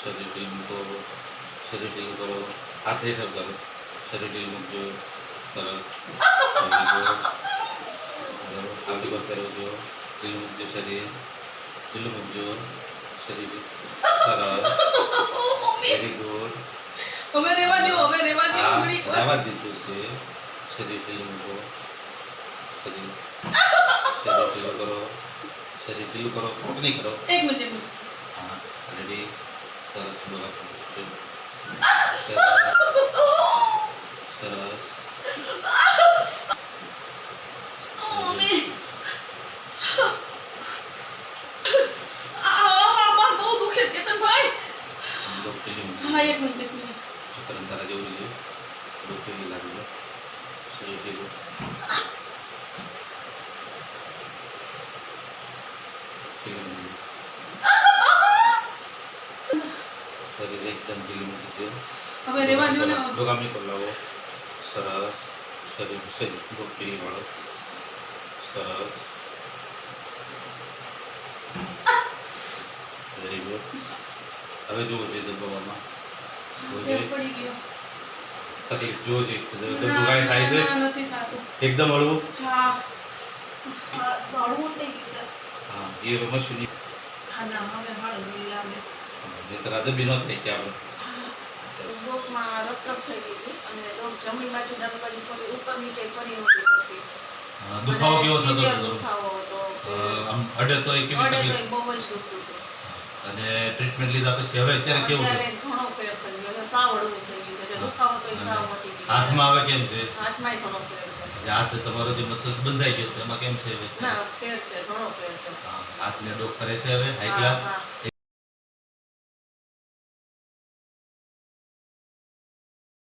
શરીર ઢીલ મૂકો, શરીર ઢીલ કરો, હાથ હેઠળ કરો, શરીર ઢીલ મૂકજો, સરસ. આગળ પર ફેરવજો, ઢીલ મૂકજો શરીર, ઢીલ મૂકજો શરીર, સરસ, વેરી ગુડ. હવે રેવા દો ઘડી રહેવા દીધું છે. શરીર ઢીલ મૂકો, શરીર ઢીલ કરો, શરીર ઢીલ કરો, કોટ નહીં કરો. એક મિનિટ હા, રેડી, સરસ. બોલા સરસ. મમ્મી માર બહુ દુખે છે કેતનભાઈ. હા એક મિનિટ ચક્કર અંધારા જેવું લીધું, ડોક્ટર લાગી ગયો. શરીર ઢીલ, શરીર એકદમ ઢીલું મૂકી દો. હવે રેવા દો ને. ડોકામણી પર લાવો, સરસ. શરીર શરીર ઢીલી વાળો, સરસ, વેરી ગુડ. હવે જોવો જોઈએ દબાવવામાં, પડી ગયો. તકલીફ જોવો જોઈએ. દબાઈ થાય છે નથી થાતું. એકદમ હળવું. હા હળવું થઈ ગયું છે. હા, એ મશીન હા ના હવે હળવું લાગે છે. નહીતર અદબી ન થાય કે આપણે ડોકમાં રક્તપ થઈ ગઈ હતી અને ડોક જમણી બાજુ ડાબી બાજુ ફરી ઉપર નીચે ફરી નહોતી શકતી. દુખાવો કેવો થતો હતો? દુખાવો હતો. આમ અડે તો કેવી અડે તો તકલીફ? બહુ જ દુખતું હતું. અને ટ્રીટમેન્ટ લીધા પછી હવે અત્યારે કેવું છે? અત્યારે ઘણો ફેર થઈ ગયો. હવે સાવ હળવું થઈ ગયું છે. જે દુખાવો તો એ સાવ મટી ગયો છે. હાથમાં હવે કેમ છે? હાથમાંય ઘણો ફેર છે. જે હાથ તમારો જે મસલ્સ બંધાઈ ગયો તો એમાં કેમ છે હવે? ના ફેર છે, ઘણો ફેર છે. હાથને ડોક કરે છે હવે હાઈ હા, ક્લાસ. હા.